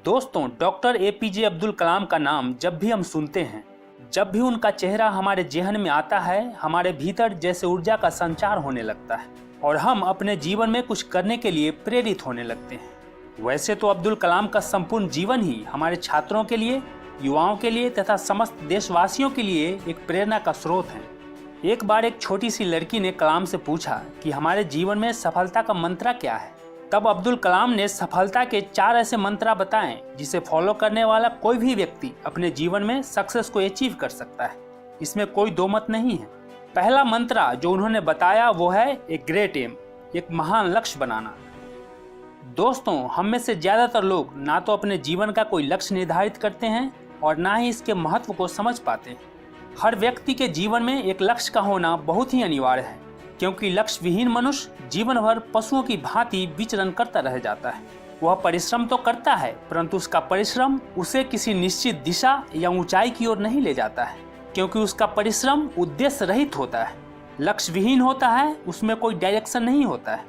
दोस्तों, doctor APJ Abdul Kalam का नाम जब भी हम सुनते हैं, जब भी उनका चेहरा हमारे जेहन में आता है, हमारे भीतर जैसे ऊर्जा का संचार होने लगता है और हम अपने जीवन में कुछ करने के लिए प्रेरित होने लगते हैं। वैसे तो अब्दुल कलाम का संपूर्ण जीवन ही हमारे छात्रों के लिए, युवाओं के लिए तथा समस्त देशवासियों के लिए एक प्रेरणा का स्रोत है। एक बार एक छोटी सी लड़की ने कलाम से पूछा कि हमारे जीवन में सफलता का मंत्र क्या है। तब अब्दुल कलाम ने सफलता के 4 ऐसे मंत्र बताएं जिसे फॉलो करने वाला कोई भी व्यक्ति अपने जीवन में सक्सेस को अचीव कर सकता है। इसमें कोई दो मत नहीं है। पहला मंत्र जो उन्होंने बताया वो है एक ग्रेट एम, एक महान लक्ष्य बनाना। दोस्तों, हम में से ज्यादातर लोग ना तो अपने जीवन का कोई लक्ष्य निर्धारित करते हैं और ना ही इसके महत्व को समझ पाते हैं। हर व्यक्ति के जीवन में एक लक्ष्य का होना बहुत ही अनिवार्य है, क्योंकि लक्ष्य विहीन मनुष्य जीवन भर पशुओं की भांति विचरण करता रह जाता है। वह परिश्रम तो करता है, परंतु उसका परिश्रम उसे किसी निश्चित दिशा या ऊंचाई की ओर नहीं ले जाता है, क्योंकि उसका परिश्रम उद्देश्य रहित होता है, लक्ष्य विहीन होता है, उसमें कोई डायरेक्शन नहीं होता है।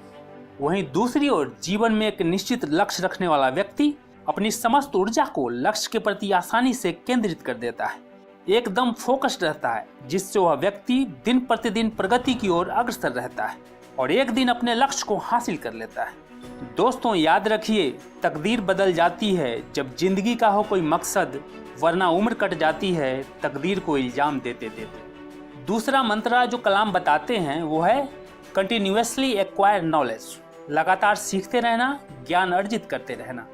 वहीं दूसरी ओर जीवन में एक निश्चित लक्ष्य रखने वाला व्यक्ति अपनी समस्त ऊर्जा को लक्ष्य के प्रति आसानी से केंद्रित कर देता है, एकदम फोकस्ड रहता है, जिससे वह व्यक्ति दिन प्रतिदिन प्रगति की ओर अग्रसर रहता है और एक दिन अपने लक्ष्य को हासिल कर लेता है। दोस्तों, याद रखिए, तकदीर बदल जाती है जब जिंदगी का हो कोई मकसद, वरना उम्र कट जाती है तकदीर को इल्जाम देते देते। दूसरा मंत्र जो कलाम बताते हैं वो है कंटिन्यूअसली एक्वायर नॉलेज, लगातार सीखते रहना, ज्ञान अर्जित करते रहना।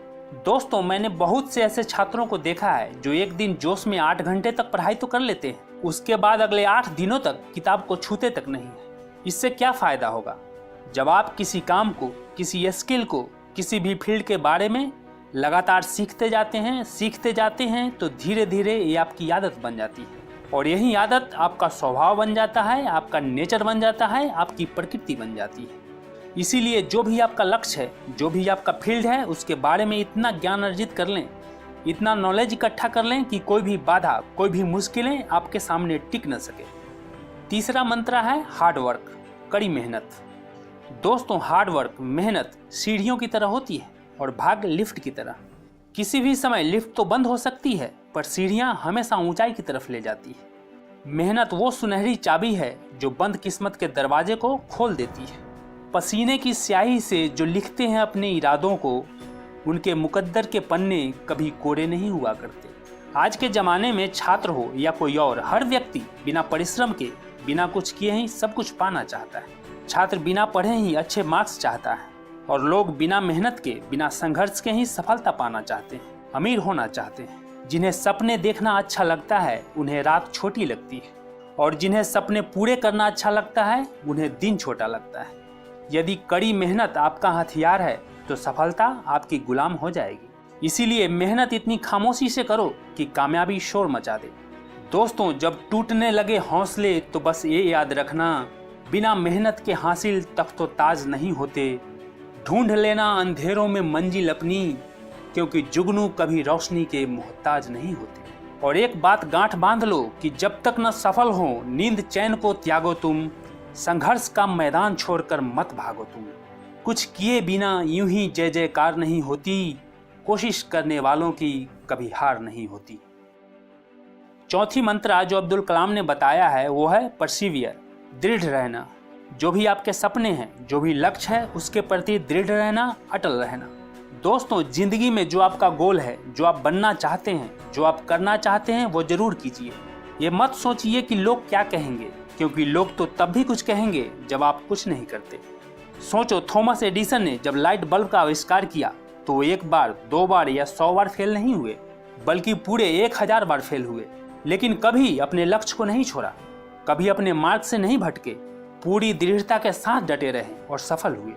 दोस्तों, मैंने बहुत से ऐसे छात्रों को देखा है जो एक दिन जोश में 8 घंटे तक पढ़ाई तो कर लेते हैं, उसके बाद अगले 8 दिनों तक किताब को छूते तक नहीं है। इससे क्या फायदा होगा? जब आप किसी काम को, किसी स्किल को, किसी भी फील्ड के बारे में लगातार सीखते जाते हैं तो धीरे धीरे ये आपकी आदत बन जाती है और यही आदत आपका स्वभाव बन जाता है, आपका नेचर बन जाता है, आपकी प्रकृति बन जाती है। इसीलिए जो भी आपका लक्ष्य है, जो भी आपका फील्ड है, उसके बारे में इतना ज्ञान अर्जित कर लें, इतना नॉलेज इकट्ठा कर लें कि कोई भी बाधा, कोई भी मुश्किलें आपके सामने टिक न सके। तीसरा मंत्र है हार्ड वर्क, कड़ी मेहनत। दोस्तों, हार्ड वर्क, मेहनत सीढ़ियों की तरह होती है और भाग्य लिफ्ट की तरह। किसी भी समय लिफ्ट तो बंद हो सकती है, पर सीढ़ियां हमेशा ऊंचाई की तरफ ले जाती है। मेहनत वो सुनहरी चाबी है जो बंद किस्मत के दरवाजे को खोल देती है। पसीने की स्याही से जो लिखते हैं अपने इरादों को, उनके मुकद्दर के पन्ने कभी कोरे नहीं हुआ करते। आज के ज़माने में छात्र हो या कोई और, हर व्यक्ति बिना परिश्रम के, बिना कुछ किए ही सब कुछ पाना चाहता है। छात्र बिना पढ़े ही अच्छे मार्क्स चाहता है और लोग बिना मेहनत के, बिना संघर्ष के ही सफलता पाना चाहते हैं, अमीर होना चाहते हैं। जिन्हें सपने देखना अच्छा लगता है उन्हें रात छोटी लगती है और जिन्हें सपने पूरे करना अच्छा लगता है उन्हें दिन छोटा लगता है। यदि कड़ी मेहनत आपका हथियार है तो सफलता आपकी गुलाम हो जाएगी। इसीलिए मेहनत इतनी खामोशी से करो कि कामयाबी शोर मचा दे। दोस्तों, जब टूटने लगे हौसले तो बस ये याद रखना, बिना मेहनत के हासिल तख्तो ताज नहीं होते। ढूंढ लेना अंधेरों में मंजिल अपनी, क्योंकि जुगनू कभी रोशनी के मोहताज नहीं होते। और एक बात गांठ बांध लो कि जब तक न सफल हो नींद चैन को त्यागो तुम, संघर्ष का मैदान छोड़कर मत भागो तुम। कुछ किए बिना यूं ही जय जयकार नहीं होती, कोशिश करने वालों की कभी हार नहीं होती। चौथी मंत्र जो अब्दुल कलाम ने बताया है वो है परसिवियर, दृढ़ रहना। जो भी आपके सपने हैं, जो भी लक्ष्य है, उसके प्रति दृढ़ रहना, अटल रहना। दोस्तों, जिंदगी में जो आपका गोल है, जो आप बनना चाहते हैं, जो आप करना चाहते हैं, वो जरूर कीजिए। ये मत सोचिए कि लोग क्या कहेंगे, क्योंकि लोग तो तब भी कुछ कहेंगे जब आप कुछ नहीं करते। सोचो, थॉमस एडिसन ने जब लाइट बल्ब का आविष्कार किया तो वो 1 बार, 2 बार या 100 बार फेल नहीं हुए, बल्कि पूरे 1000 बार फेल हुए, लेकिन कभी अपने लक्ष्य को नहीं छोड़ा, कभी अपने मार्ग से नहीं भटके, पूरी दृढ़ता के साथ डटे रहे और सफल हुए।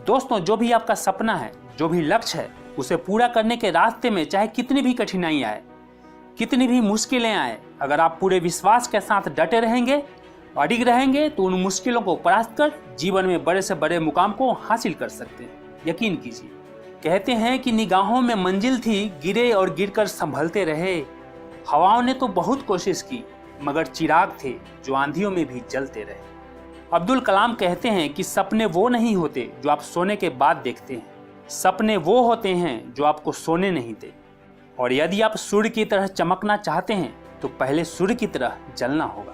दोस्तों, जो भी आपका सपना है, जो भी लक्ष्य है, उसे पूरा करने के रास्ते में चाहे कितनी भी कठिनाई आए, कितनी भी मुश्किलें आए, अगर आप पूरे विश्वास के साथ डटे रहेंगे, अडिग रहेंगे, तो उन मुश्किलों को परास्त कर जीवन में बड़े से बड़े मुकाम को हासिल कर सकते हैं। यकीन कीजिए। कहते हैं कि निगाहों में मंजिल थी, गिरे और गिरकर संभलते रहे। हवाओं ने तो बहुत कोशिश की, मगर चिराग थे जो आंधियों में भी जलते रहे। अब्दुल कलाम कहते हैं कि सपने वो नहीं होते जो आप सोने के बाद देखते हैं, सपने वो होते हैं जो आपको सोने नहीं दे, और यदि आप सूर्य की तरह चमकना चाहते हैं तो पहले सूर्य की तरह जलना होगा।